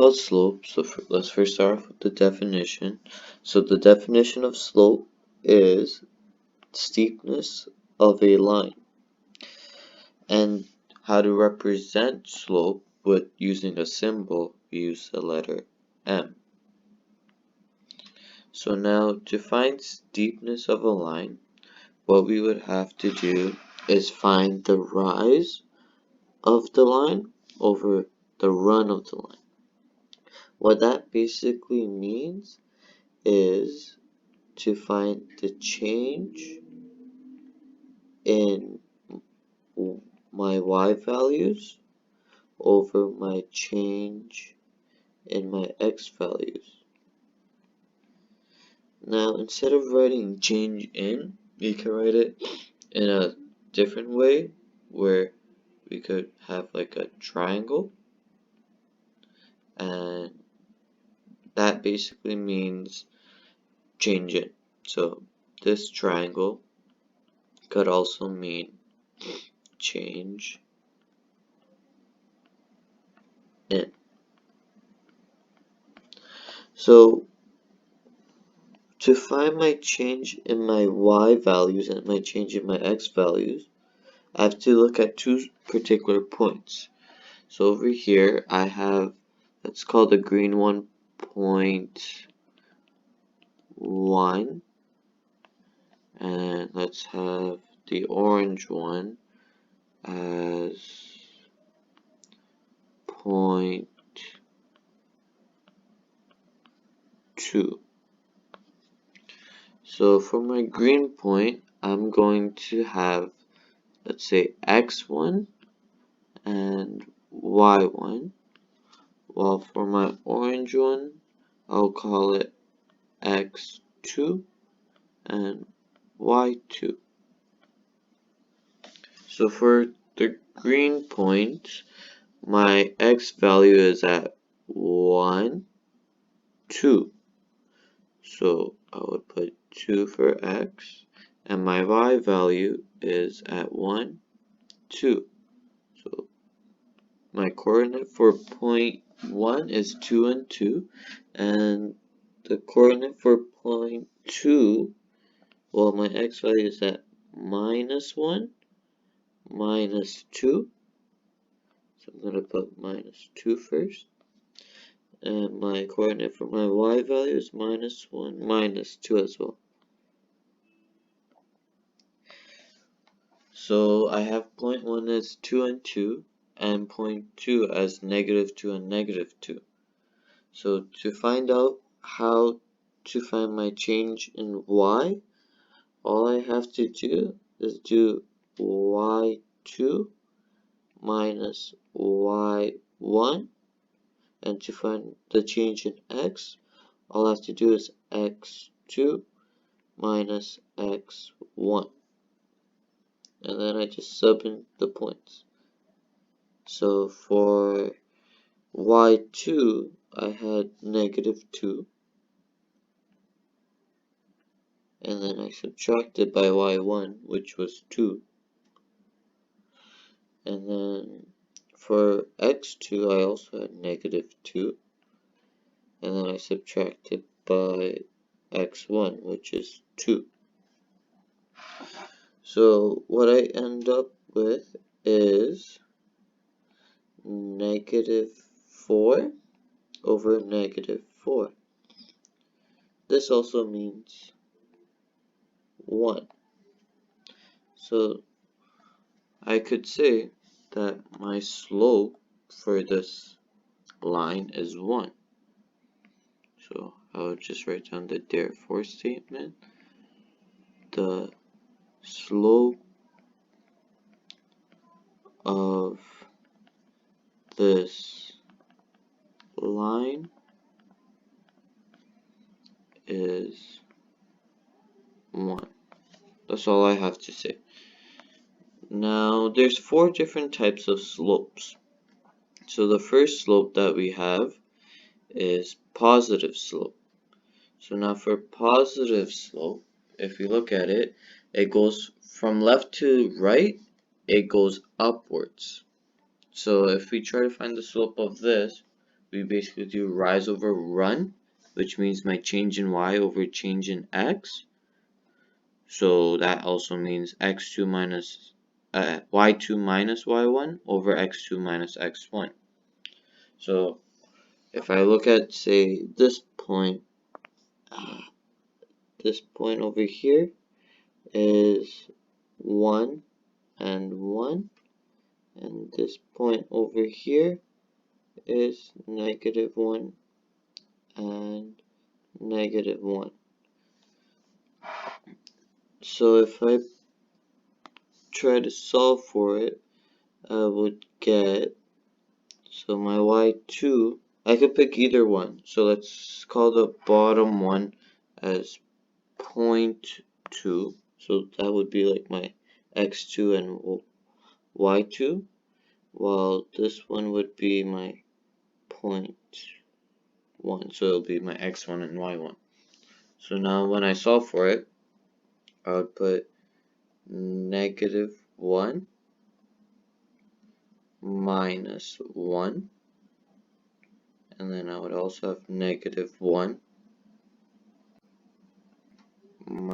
About slope, so let's first start off with the definition. So the definition of slope is steepness of a line. And how to represent slope with using a symbol, we use the letter M. So now to find steepness of a line, what we would have to do is find the rise of the line over the run of the line. What that basically means is to find the change in my y values over my change in my x values. Now, instead of writing change in, we can write it in a different way where we could have like a triangle, and that basically means change in. So this triangle could also mean change in. So to find my change in my y values and my change in my x values, I have to look at two particular points. So over here I have, let's call the green one 0.1, and let's have the orange one as 0.2. So for my green point, I'm going to have, let's say, x1 and y1, while for my orange one, I'll call it x2 and y2. So for the green point, my x value is at 1, 2. So I would put 2 for x, and my y value is at 1, 2. So my coordinate for point 1 is 2 and 2, and the coordinate for point 2, well, my x value is at -1, -2. So I'm going to put -2 first. And my coordinate for my y value is -1, -2 as well. So I have point 1 as 2 and 2, and point 2 as -2 and -2. So to find out how to find my change in y, all I have to do is do y2 minus y1, and to find the change in x, all I have to do is x2 minus x1, and then I just sub in the points. So for y2, I had -2, and then I subtracted by y1, which was 2. And then for x2, I also had -2, and then I subtracted by x1, which is 2. So what I end up with is -4 over -4. This also means 1. So I could say that my slope for this line is 1. So I would just write down the therefore statement. The slope of this line is 1. That's all I have to say. Now, there's 4 different types of slopes. So the first slope that we have is positive slope. So now for positive slope, if we look at it, it goes from left to right, it goes upwards. So if we try to find the slope of this, we basically do rise over run, which means my change in y over change in x. So that also means x2 minus y2 minus y1 over x2 minus x1. So if I look at, say, this point over here is 1 and 1, and this point over here is -1 and -1. So if I try to solve for it, I would get, so my y2, I could pick either one. So let's call the bottom one as 0.2. So that would be like my x2 and y2, while this one would be my 0.1. So it'll be my x1 and y1. So now when I solve for it, I would put -1 minus 1, and then I would also have -1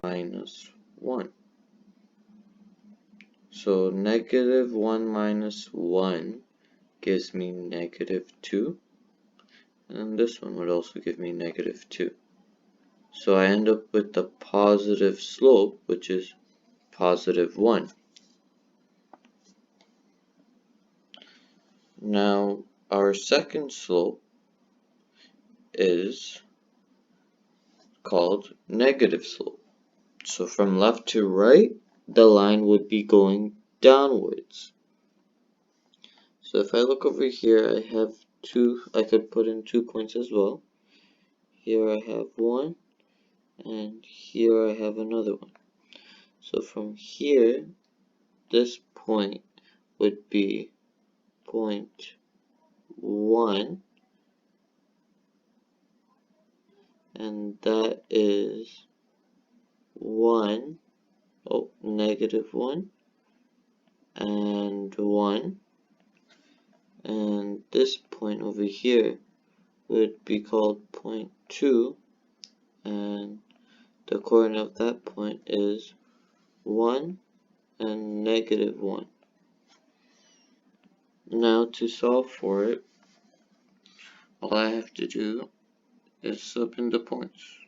minus 1. So -1 minus 1 gives me -2, and this one would also give me -2. So I end up with the positive slope, which is +1. Now our second slope is called negative slope. So from left to right, the line would be going downwards. So if I look over here, I have I could put in 2 points as well. Here I have one, and here I have another one. So from here, this point would be 0.1, and that is -1 and 1. And this point over here would be called 0.2, and the coordinate of that point is 1 and -1. Now to solve for it, all I have to do is slip in the points.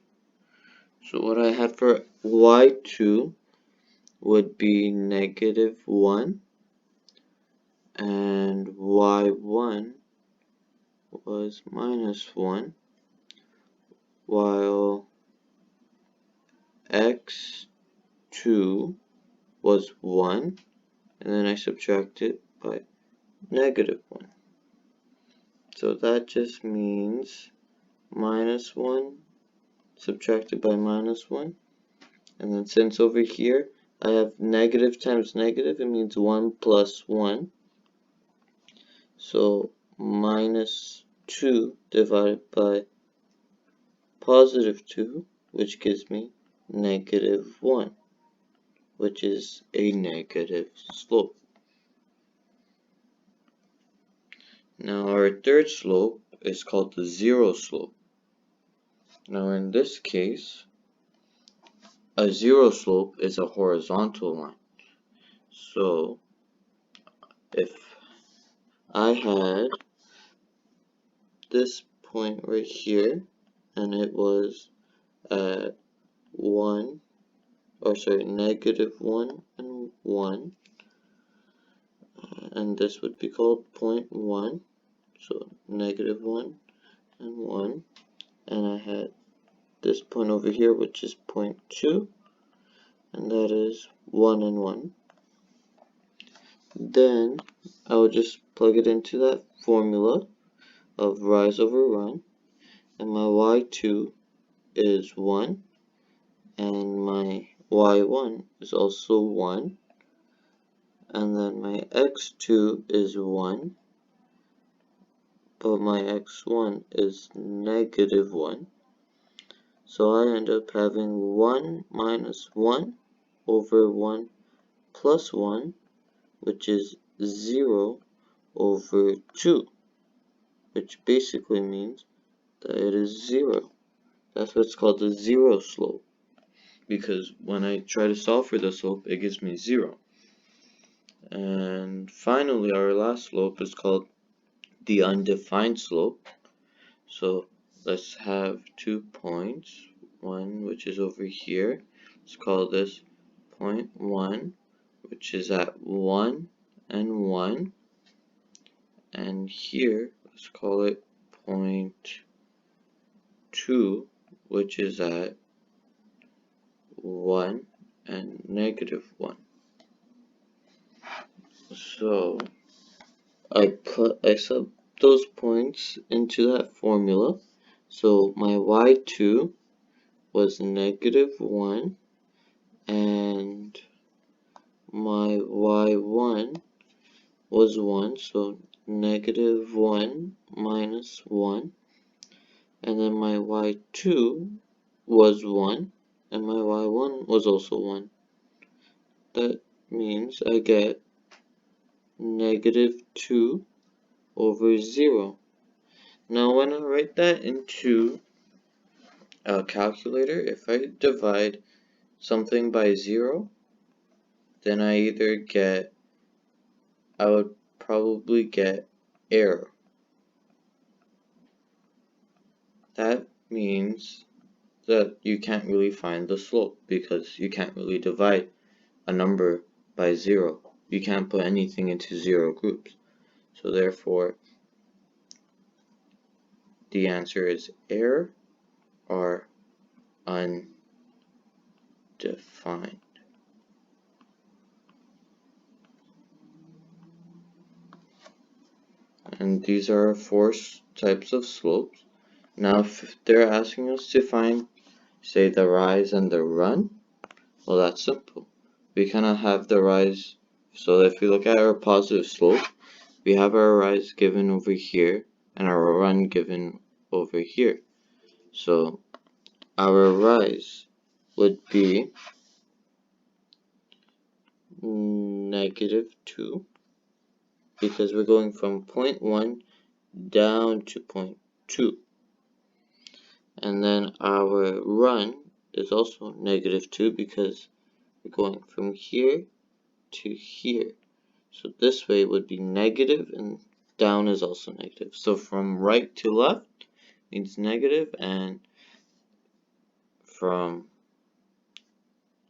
So what I had for y2 would be -1, and y1 was -1, while x2 was 1, and then I subtract it by -1. So that just means -1 subtracted by -1, and then since over here I have negative times negative, it means 1 plus 1. So -2 divided by +2, which gives me -1, which is a negative slope. Now our third slope is called the zero slope. Now in this case, a zero slope is a horizontal line. So if I had this point right here, and it was at -1 and 1, and this would be called 0.1, so -1 and 1, and I had this point over here, which is 0.2, and that is 1 and 1. Then I would just plug it into that formula of rise over run, and my y2 is 1, and my y1 is also 1, and then my x2 is 1, but my x1 is -1. So I end up having 1 minus 1 over 1 plus 1, which is 0 over 2, which basically means that it is 0. That's what's called the zero slope, because when I try to solve for the slope, it gives me 0. And finally, our last slope is called the undefined slope. So let's have 2 points, one which is over here. Let's call this point 1, which is at 1 and 1. And here, let's call it point 2, which is at 1 and -1. So I sub those points into that formula. So my y2 was -1 and my y1 was 1, so -1 minus 1, and then my y2 was 1 and my y1 was also 1. That means I get -2 over 0. Now when I write that into a calculator, if I divide something by 0, then I would probably get error. That means that you can't really find the slope because you can't really divide a number by 0. You can't put anything into 0 groups. So therefore, the answer is error or undefined. And these are 4 types of slopes. Now if they're asking us to find, say, the rise and the run, well, that's simple. We cannot have the rise, so if we look at our positive slope, we have our rise given over here and our run given over here. So our rise would be -2, because we're going from point 1 down to point 2. And then our run is also -2 because we're going from here to here. So this way would be negative and down is also negative. So from right to left means negative, and from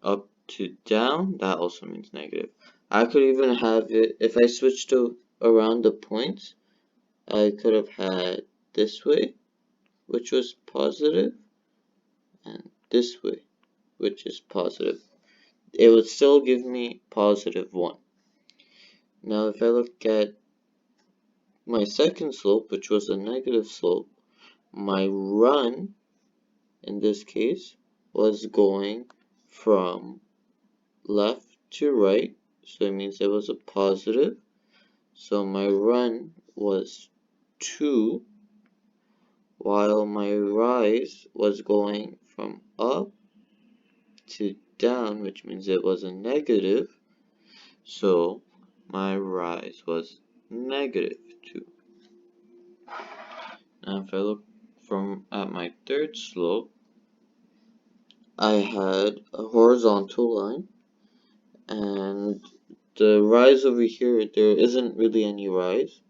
up to down, that also means negative. I could even have it, if I switched around the points, I could have had this way, which was positive, and this way, which is positive. It would still give me +1. Now if I look at my second slope, which was a negative slope, my run in this case was going from left to right, so it means it was a positive. So my run was 2, while my rise was going from up to down, which means it was a negative. So my rise was -2. Now if I look at my third slope, I had a horizontal line, and the rise over here, there isn't really any rise,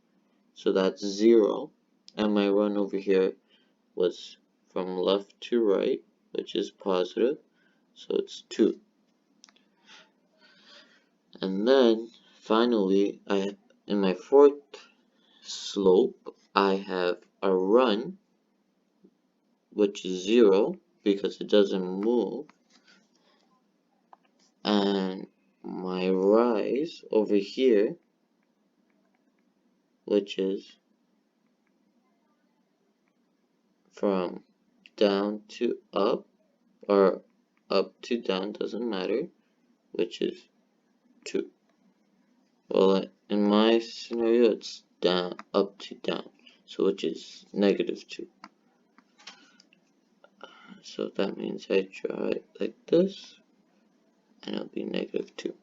so that's 0, and my run over here was from left to right, which is positive, so it's 2. And then finally, in my fourth slope, I have a run, which is 0 because it doesn't move, and my rise over here, which is from down to up, or up to down, doesn't matter, which is 2. Well, in my scenario, it's up to down, so which is -2. So that means I draw it like this, and it'll be -2.